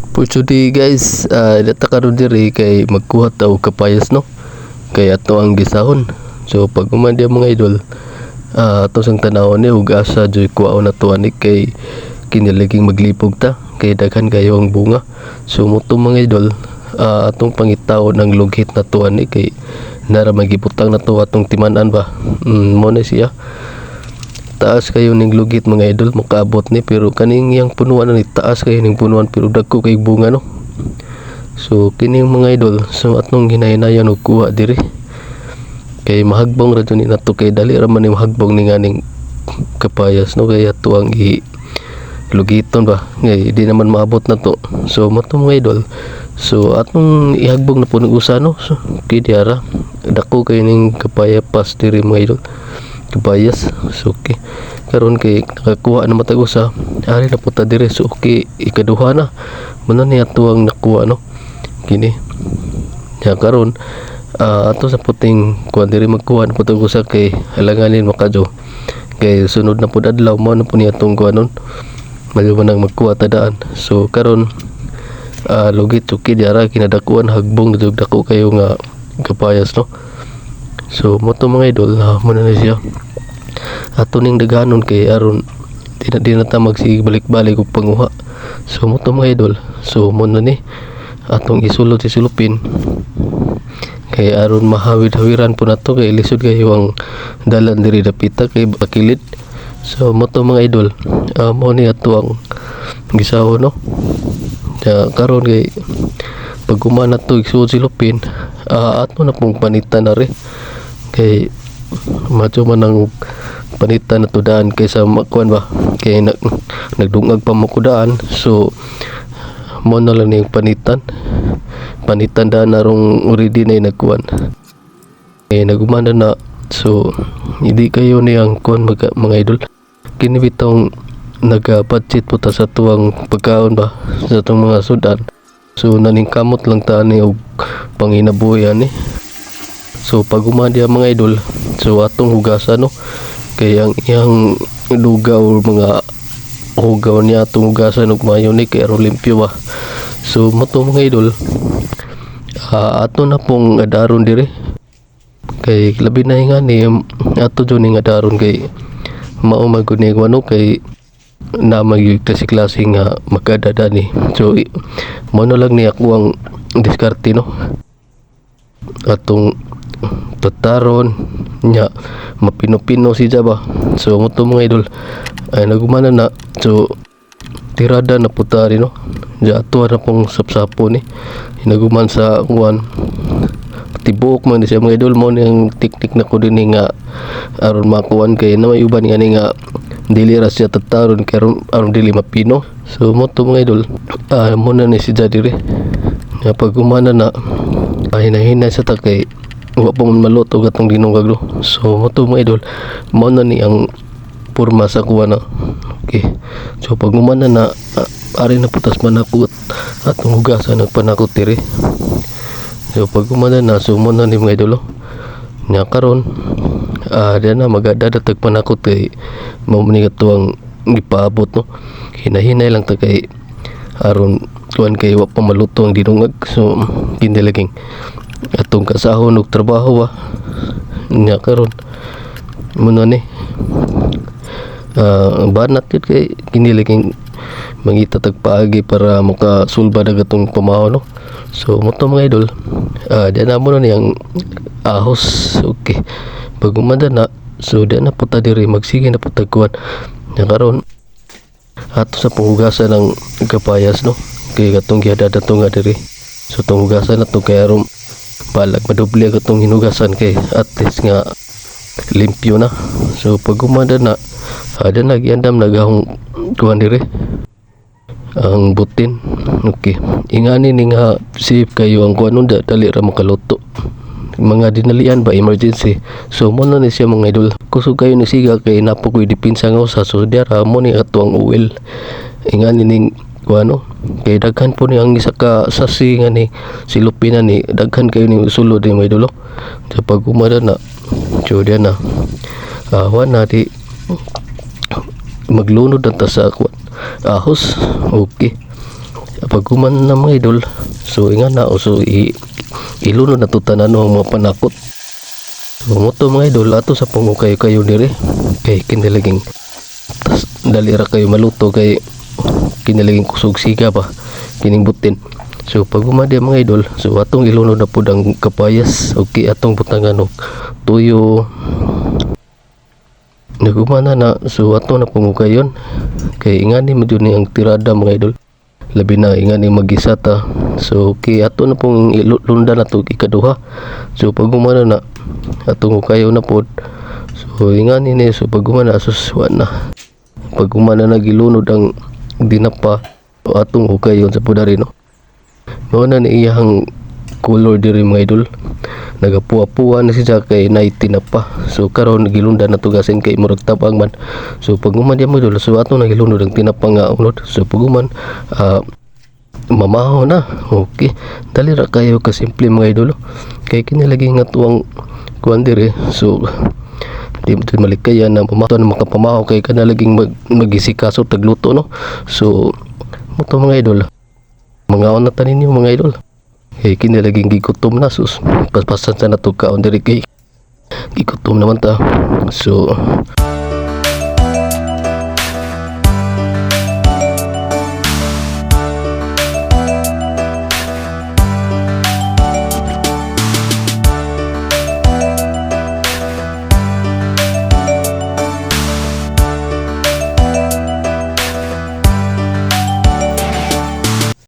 For today guys, data karon diri kay magkuha ta og kapayas no. Kay ato ang gisahon. So pag umandi mga idol, ato sang tanawon ni ug asa joy kuhaon na to ani kay kiniliging maglipog ta kay daghan kayo ang bunga. So moto mga idol, atong pangitaw ng lughit na to ani kay nara magibutang na to atong timan-an ba. Mo na siya. Taas kayo ning lugit mga idol, makaabot ni pero kaning yang punuan ni taas kayo ning punuan pero dagko kay bunga no. So kining mga idol, so atong ginahinayan og kuha diri kay mahagbong ra ni nato kay dali ra man ni mahagbong ni nganing kapayas no, kay ato ang lugiton ba ngay di naman maabot na to. So mo to mga idol, so atong ihagbong na po ng usa no. So kay diara dako kay ning kapayapas diri mga idol, kabayas. So okay, karon kay nakakuha na matag usa, ari na puta dire. So okay, ikaduha na muna ni ato ang nakuha no kini ya karon. Ato sa puting kuan diri magkuha na putag usa kay halanganin makadyo kay sunod na pud adlaw mo na po ni atong kuanon maluman nang magkuha ta daan. So karon lugit okay diara kinadakuan hagbong dako kayo nga kapayas no. So mo to mga idol, mo na siya ato ning daghanon kay aron di na ta magsibalik-balik og panguha. So mo to mga idol, so mo na ni atong isulod isulupin kay aron mahawid-hawiran po nato kay lisod kayo ang dalan diri dapita kay bakilid. So mo to mga idol, mo ni ato ang gisahon no. Karon kay pag umana to isulod silupin, ato na pong panitan na rin kay macho man ang panitan na to daan kaysa makuan ba kay nagdungag pa mo ko daan. So mo na lang yung panitan daan na rong already na nagkuan kay nagumana na. So hindi kayo niyang kuan mga idol, kini bitong naga-budget po ta sa tuwang pagkaon ba sa itong mga sudan. So naningkamot lang ta ni og panginabuhi ni. So pag umandi mga idol, so atong hugasan no kay ang iyang lugaw mga hugaw niya atong hugasan og mayo ni kay aron limpyo ba. So mo to mga idol, ato na pong adaron dire kay labi na nga ni ato jud ning adaron kay mao magud ni wano kay na klase nga makadada ni. So mo na lang ni ako ang diskarte no atong tataron nya mapino-pino siya ba. So mo to mga idol ay nagumana na. So tirada na putari no ja ato na pong sapsapo ni naguman sa kuan tibok man siya mga idol. Mo ni ang teknik na ko din nga aron makuan kay na may uban nga ni nga dili ra siya tataron kay aron dili mapino. So mo to mga idol, mo na ni siya dire nga pag umana na hinahinay sa takay wa pa man maluto gatong dinungag no. So mo to mga idol, mo na ni ang porma sa kuha na. Okay, so pag umana na ari na putas manakot atong hugasan ng panakot diri. So pag umana na, so mo na ni mga idol nya karon diyan na magadadatag panakot kay mao ni katuang gipaabot no. Hinahinay lang ta kay aron kuan kay wa pa maluto ang dinungag. So kinilaging atong kasahon og trabaho ba nya karon mo na ni banat yun kay kinilaging mangitatag paagi para makasulba na gatong pamahaw no. So mo to mga idol, diyan na mo na niyang ahos. Okay, pag umanda na, so diyan na puta diri magsige na putagkuan nya karon ato sa panghugasan ng kapayas no kay gatong gihadada to nga diri. So tong hugasan na to kay aron balag madoble gatong hinugasan kay at least nga limpyo na. So pag umanda na, ada nagiandam nagahong kuan diri ang butin. Okay, ingani ning safe kayo ang kuan unda dali ra makaluto mga dinalian ba emergency. So mo na ni siya mga idol, kusog kayo ni siga kay napokoy dipinsa nga usa. So diara mo ni ato ang oil ingani ning kuano kay daghan po ni ang isa ka sasi nga ni silupin ni daghan kayo ni sulod ni mga idol. So pag umada na, so diyan na na di maglunod ang ta sa ahos. Okay, Pagkuman na mga idol, so inga na so ilunod na to tanan ang mga panakot. So mo to mga idol ato sa pangukay kayo dire kay kinilaging tas dali ra kayo maluto kay kinilaging kusog siga pa kining butin. So pag umadi mga idol, so atong ilunod na pud ang kapayas okay atong butangan og tuyo. Nagumana na so ato na pangukayon kay ingani mo ni ang tirada mga idol. Labi na ingani mag-isa ta. So okay ato na pong ilunda na to ikaduha. So pag umana na atong ukayo na pod. So ingani ni so pag umana suswa na. Pag umana nagilunod ang dinapa atong ukayon sa pudari no. Mao na ni iyang color diri mga idol. Nagapuwa-puwa na siya kay naiti na pa. So karon nagilunda na tugasin kay murag tabang man. So pag uman mo idol so ato nagilunod ang tinapang nga unod. So pag uman mamaho na. Okay. Dali ra kayo ka simple mga idol. Kay kinilagi nga tuwang kuan diri. So di mo malikaya na pamato na makapamaho kay kanalaging magisikaso tagluto no. So mo to mga idol. Mga na tanin niyo mga idol. Kay kinilaging gigutom na sus. Paspasan sa nato kaon diri kay gigutom naman ta. So